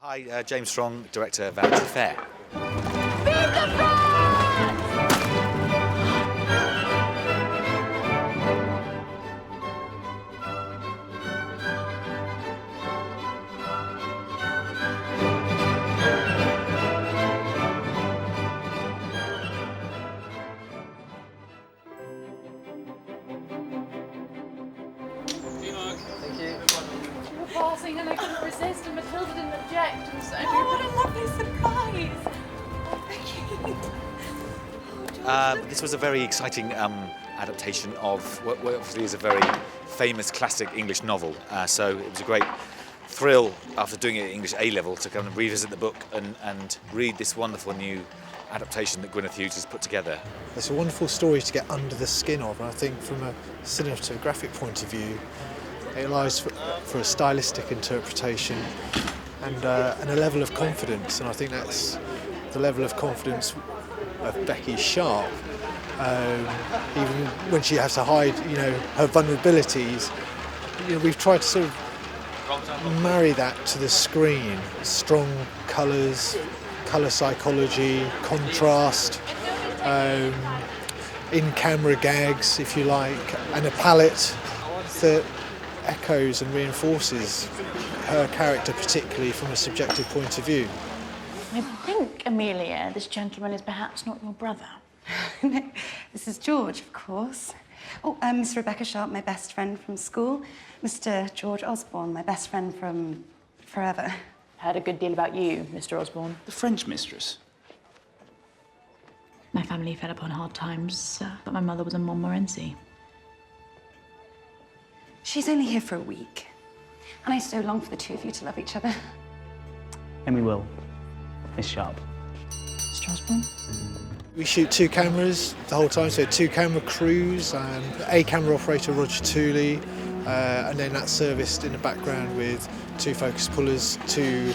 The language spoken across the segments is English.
Hi, James Strong, Director of Vanity Fair. Passing and I couldn't resist and Matilda didn't object and so... Oh, what a lovely surprise! This was a very exciting adaptation of what obviously is a very famous classic English novel. So it was a great thrill after doing it at English A-level to kind of revisit the book and read this wonderful new adaptation that Gwyneth Hughes has put together. It's a wonderful story to get under the skin of, and I think from a cinematographic point of view, it allows for a stylistic interpretation and a level of confidence, and I think that's the level of confidence of Becky Sharp. Even when she has to hide, her vulnerabilities, we've tried to sort of marry that to the screen. Strong colours, colour psychology, contrast, in-camera gags, if you like, and a palette that echoes and reinforces her character, particularly from a subjective point of view. I think, Amelia, this gentleman is perhaps not your brother. No, this is George, of course. Oh, Miss Rebecca Sharp, my best friend from school. Mr. George Osborne, my best friend from forever. Heard a good deal about you, Mr. Osborne. The French mistress. My family fell upon hard times, but my mother was a Montmorency. She's only here for a week, and I so long for the two of you to love each other. And we will, Miss Sharp. Mr. Osborne? We shoot two cameras the whole time, so two camera crews, a camera operator, Roger Tooley, and then that's serviced in the background with two focus pullers, two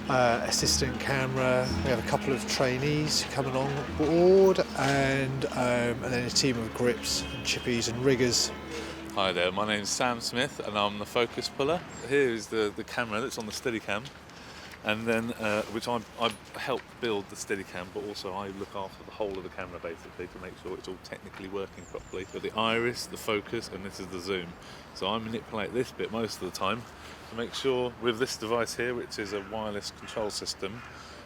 assistant camera. We have a couple of trainees coming on board, and then a team of grips, and chippies and riggers. Hi there, my name's Sam Smith and I'm the focus puller. Here is the camera that's on the Steadicam, and then which I help build the Steadicam, but also I look after the whole of the camera basically to make sure it's all technically working properly. So the iris, the focus, and this is the zoom. So I manipulate this bit most of the time to make sure with this device here, which is a wireless control system,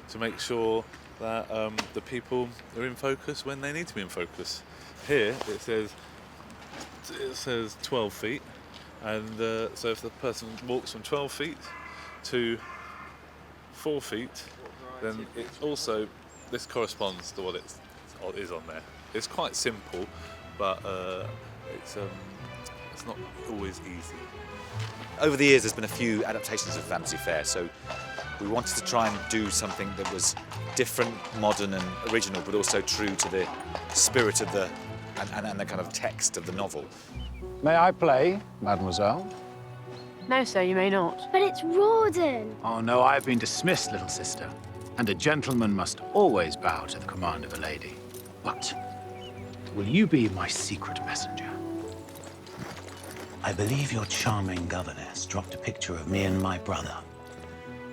to make sure that the people are in focus when they need to be in focus. Here it says 12 feet, and so if the person walks from 12 feet to 4 feet, then it also, this corresponds to what it is on there. It's quite simple, but it's not always easy. Over the years there's been a few adaptations of Vanity Fair, so we wanted to try and do something that was different, modern and original, but also true to the spirit of the and the kind of text of the novel. May I play, mademoiselle? No, sir, you may not. But it's Rawdon. Oh, no, I have been dismissed, little sister. And a gentleman must always bow to the command of a lady. But will you be my secret messenger? I believe your charming governess dropped a picture of me and my brother.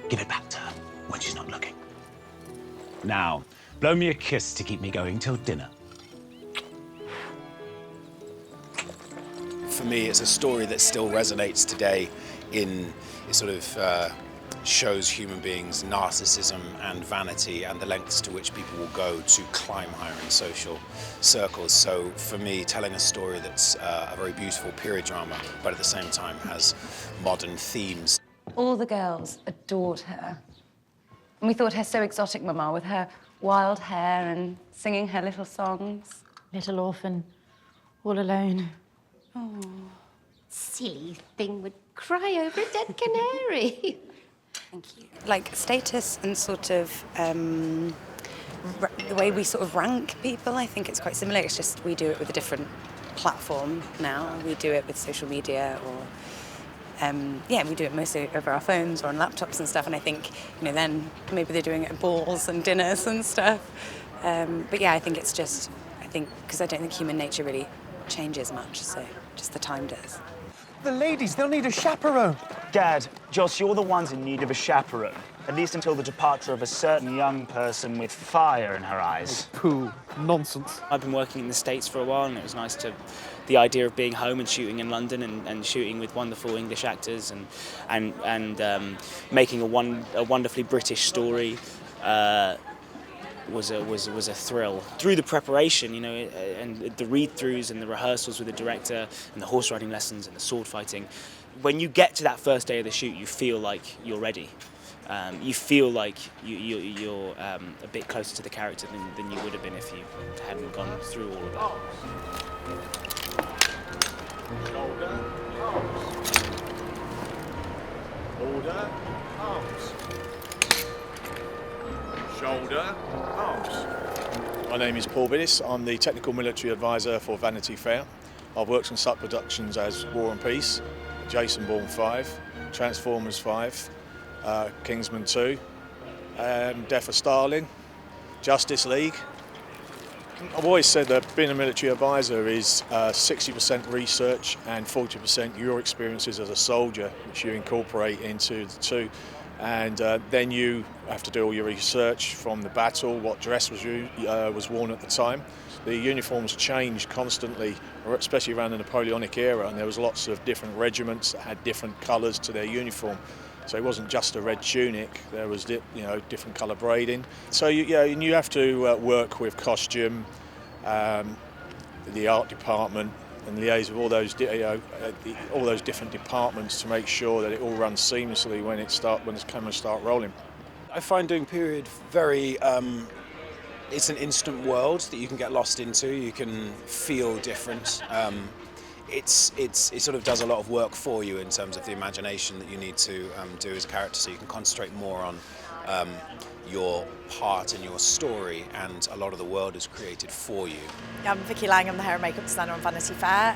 Give it back to her when she's not looking. Now, blow me a kiss to keep me going till dinner. For me, it's a story that still resonates today it sort of shows human beings' narcissism and vanity and the lengths to which people will go to climb higher in social circles. So for me, telling a story that's a very beautiful period drama, but at the same time has modern themes. All the girls adored her. And we thought her so exotic, Mama, with her wild hair and singing her little songs. Little orphan, all alone. Oh, silly thing would cry over a dead canary. Thank you. Like status and sort of the way we sort of rank people, I think it's quite similar. It's just we do it with a different platform now. We do it with social media or, we do it mostly over our phones or on laptops and stuff. And I think, then maybe they're doing it at balls and dinners and stuff. But yeah, I think it's just, because I don't think human nature really changes much, so just the time does. The ladies, they'll need a chaperone. Dad, Joss, you're the ones in need of a chaperone. At least until the departure of a certain young person with fire in her eyes. Pooh, nonsense. I've been working in the States for a while, and it was nice to... The idea of being home and shooting in London and shooting with wonderful English actors and making a wonderfully British story was a thrill. Through the preparation, you know, and the read-throughs and the rehearsals with the director and the horse riding lessons and the sword fighting, when you get to that first day of the shoot, you feel like you're ready. You feel like you're a bit closer to the character than you would have been if you hadn't gone through all of that. Shoulder, arms. Order, arms. Shoulder, arms. My name is Paul BIDDISS. I'm the Technical Military Advisor for Vanity Fair. I've worked on such productions as War and Peace, Jason Bourne 5, Transformers 5, Kingsman 2, Death of Stalin, Justice League. I've always said that being a military advisor is 60% research and 40% your experiences as a soldier, which you incorporate into the two. And then you have to do all your research from the battle, what dress was worn at the time. The uniforms changed constantly, especially around the Napoleonic era, and there was lots of different regiments that had different colours to their uniform. So it wasn't just a red tunic, there was different colour braiding. So you have to work with costume, the art department, and liaise with all those different departments to make sure that it all runs seamlessly when the cameras start rolling. I find doing period very, it's an instant world that you can get lost into, you can feel different. It sort of does a lot of work for you in terms of the imagination that you need to do as a character, so you can concentrate more on your part in your story, and a lot of the world is created for you. I'm Vickie Lang, I'm the hair and makeup designer on Vanity Fair.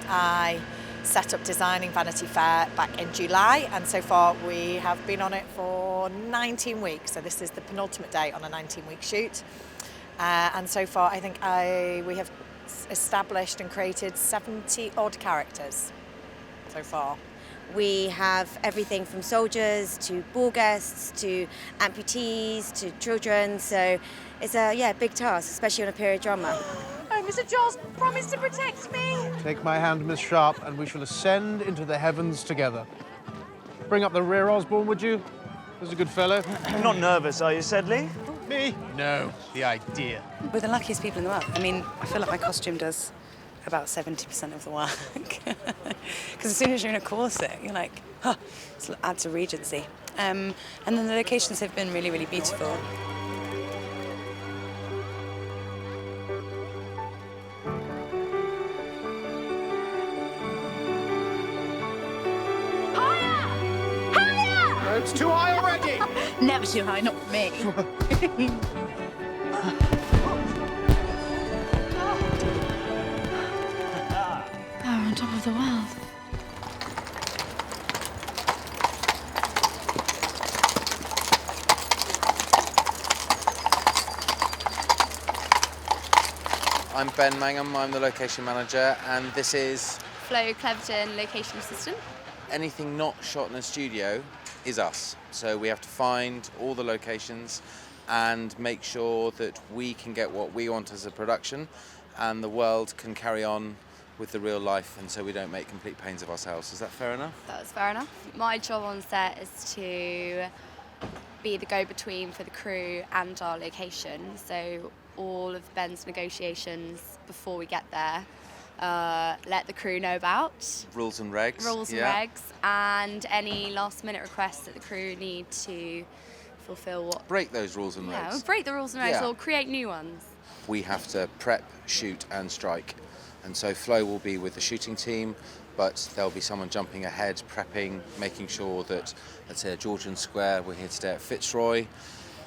I set up designing Vanity Fair back in July, and so far we have been on it for 19 weeks, so this is the penultimate day on a 19-week shoot. And so far I think we have established and created 70 odd characters so far. We have everything from soldiers to ball guests to amputees to children, so it's a big task, especially on a period drama. Oh, Mr. Jaws, promise to protect me. Take my hand, Miss Sharp, and we shall ascend into the heavens together. Bring up the rear, Osborne, would you? There's a good fellow. You're not nervous, are you, Sedley? Me? No, the idea. We're the luckiest people in the world. I mean, I feel like my costume does about 70% of the work. Because as soon as you're in a corset, you're like, huh, it adds to regency. And then the locations have been really, really beautiful. It's too high already! Never too high, not for me. We're on top of the world. I'm Ben Mangham, I'm the location manager, and this is Flo Cleverton, location assistant. anything not shot in a studio is us. So we have to find all the locations and make sure that we can get what we want as a production and the world can carry on with the real life, and so we don't make complete pains of ourselves. Is that fair enough? That's fair enough. My job on set is to be the go-between for the crew and our location. So all of Ben's negotiations before we get there, let the crew know about. Rules and regs. Rules and regs, and any last-minute requests that the crew need to fulfill. What Break those rules and regs. Yeah, break the rules and regs or create new ones. We have to prep, shoot and strike. And so Flo will be with the shooting team, but there'll be someone jumping ahead, prepping, making sure that, let's say at Georgian Square, we're here today at Fitzroy,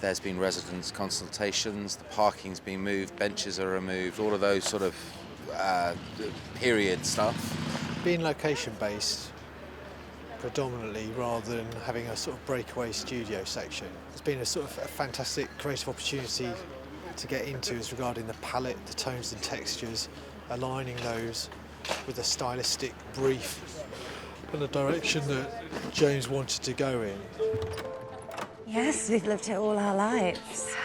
there's been residents' consultations, the parking's been moved, benches are removed, all of those sort of period stuff. Being location-based predominantly rather than having a sort of breakaway studio section, it's been a sort of a fantastic creative opportunity to get into as regarding the palette, the tones and textures, aligning those with a stylistic brief and the direction that James wanted to go in. Yes, we've lived here all our lives.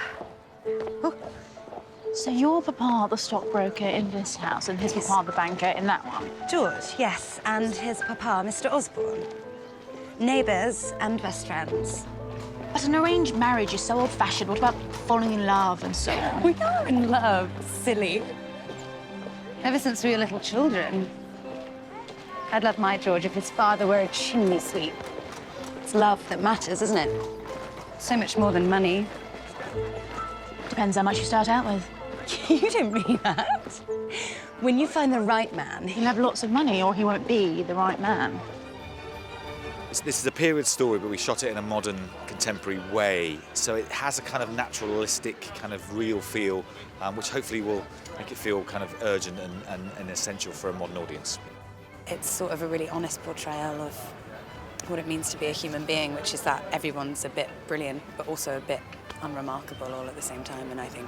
So your papa, the stockbroker in this house, and his papa, the banker in that one? George, yes, and his papa, Mr. Osborne. Neighbours and best friends. But an arranged marriage is so old-fashioned. What about falling in love and so on? We are in love, silly. Ever since we were little children. I'd love my George if his father were a chimney sweep. It's love that matters, isn't it? So much more than money. Depends how much you start out with. You don't mean that. When you find the right man, he'll have lots of money or he won't be the right man. This is a period story, but we shot it in a modern, contemporary way. So it has a kind of naturalistic, kind of real feel, which hopefully will make it feel kind of urgent and essential for a modern audience. It's sort of a really honest portrayal of what it means to be a human being, which is that everyone's a bit brilliant, but also a bit unremarkable all at the same time. And I think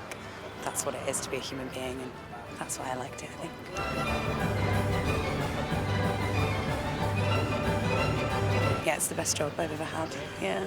that's what it is to be a human being, and that's why I liked it, I think. Yeah, it's the best job I've ever had, yeah.